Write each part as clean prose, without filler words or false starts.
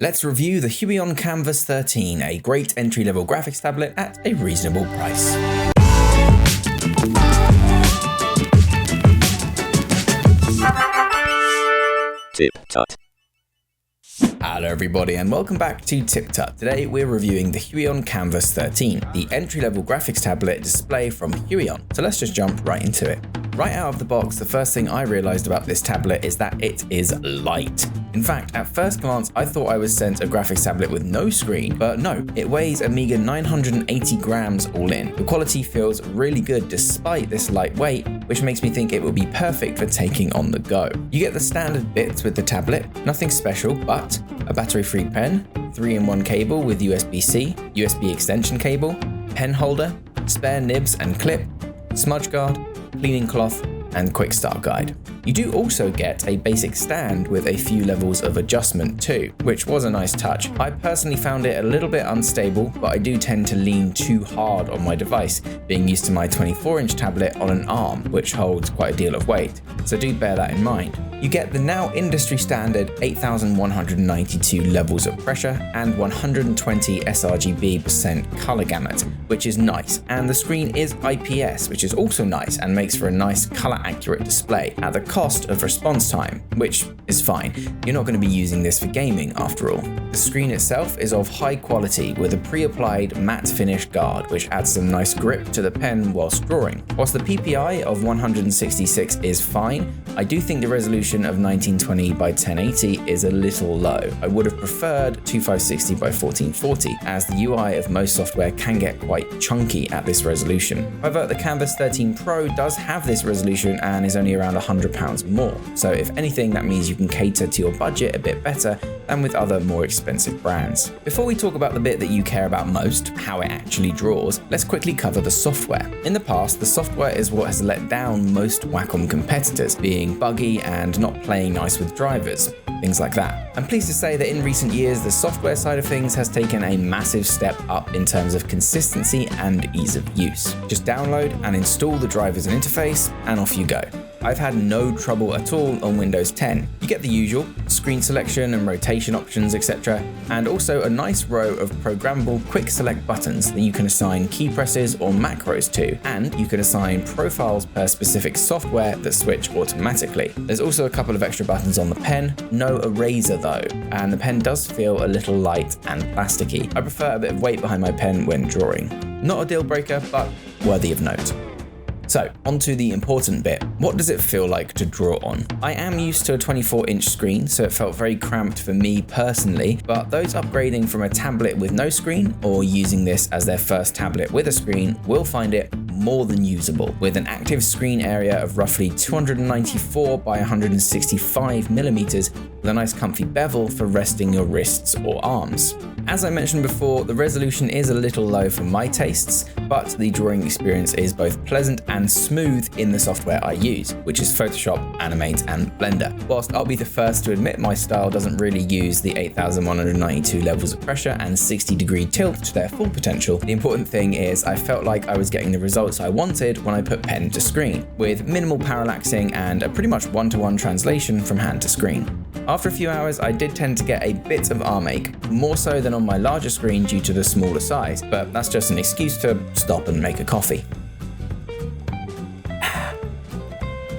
Let's review the Huion Kamvas 13, a great entry-level graphics tablet at a reasonable price. TipTut. Hello everybody and welcome back to TipTut. Today we're reviewing the Huion Kamvas 13, the entry-level graphics tablet display from Huion. So let's just jump right into it. Right out of the box, the first thing I realized about this tablet is that it is light. In fact, at first glance, I thought I was sent a graphics tablet with no screen, but no, it weighs a meager 980 grams all in. The quality feels really good despite this light weight, which makes me think it will be perfect for taking on the go. You get the standard bits with the tablet, nothing special, but a battery-free pen, 3-in-1 cable with USB-C, USB extension cable, pen holder, spare nibs and clip, smudge guard, cleaning cloth, and quick start guide. You do also get a basic stand with a few levels of adjustment too, which was a nice touch. I personally found it a little bit unstable, but I do tend to lean too hard on my device, being used to my 24-inch tablet on an arm, which holds quite a deal of weight, so do bear that in mind. You get the now industry standard 8,192 levels of pressure and 120 Srgb percent color gamut, which is nice, and the screen is IPS, which is also nice and makes for a nice color accurate display at the cost of response time, which is fine. You're not going to be using this for gaming after all. The screen itself is of high quality with a pre-applied matte finish guard, which adds some nice grip to the pen whilst drawing. Whilst the PPI of 166 is fine, I do think the resolution of 1920 by 1080 is a little low. I would have preferred 2560 by 1440, as the UI of most software can get quite chunky at this resolution. However, the Kamvas 13 Pro does have this resolution and is only around £100 more, so if anything that means you can cater to your budget a bit better than with other more expensive brands. Before we talk about the bit that you care about most, how it actually draws, let's quickly cover the software. In the past, the software is what has let down most Wacom competitors, being buggy and not playing nice with drivers, things like that. I'm pleased to say that in recent years, the software side of things has taken a massive step up in terms of consistency and ease of use. Just download and install the drivers and interface, and off you go. I've had no trouble at all on Windows 10. You get the usual screen selection and rotation options, etc., and also a nice row of programmable quick select buttons that you can assign key presses or macros to, and you can assign profiles per specific software that switch automatically. There's also a couple of extra buttons on the pen, no eraser though, and the pen does feel a little light and plasticky. I prefer a bit of weight behind my pen when drawing. Not a deal breaker, but worthy of note. So, onto the important bit. What does it feel like to draw on? I am used to a 24-inch screen, so it felt very cramped for me personally, but those upgrading from a tablet with no screen or using this as their first tablet with a screen will find it more than usable, with an active screen area of roughly 294 by 165 millimeters with a nice comfy bevel for resting your wrists or arms. As I mentioned before, the resolution is a little low for my tastes, but the drawing experience is both pleasant and smooth in the software I use, which is Photoshop, Animate, and Blender. Whilst I'll be the first to admit my style doesn't really use the 8,192 levels of pressure and 60-degree tilt to their full potential, the important thing is I felt like I was getting the results I wanted when I put pen to screen, with minimal parallaxing and a pretty much one-to-one translation from hand to screen. After a few hours, I did tend to get a bit of arm ache, more so than on my larger screen due to the smaller size, but that's just an excuse to stop and make a coffee.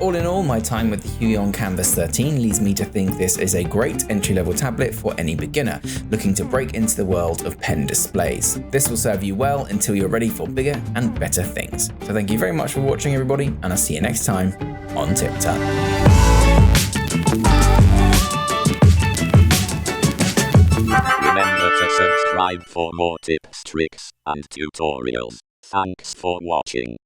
All in all, my time with the Huion Kamvas 13 leads me to think this is a great entry-level tablet for any beginner looking to break into the world of pen displays. This will serve you well until you're ready for bigger and better things. So thank you very much for watching everybody, and I'll see you next time on TipTut. Remember to subscribe for more tips, tricks, and tutorials. Thanks for watching.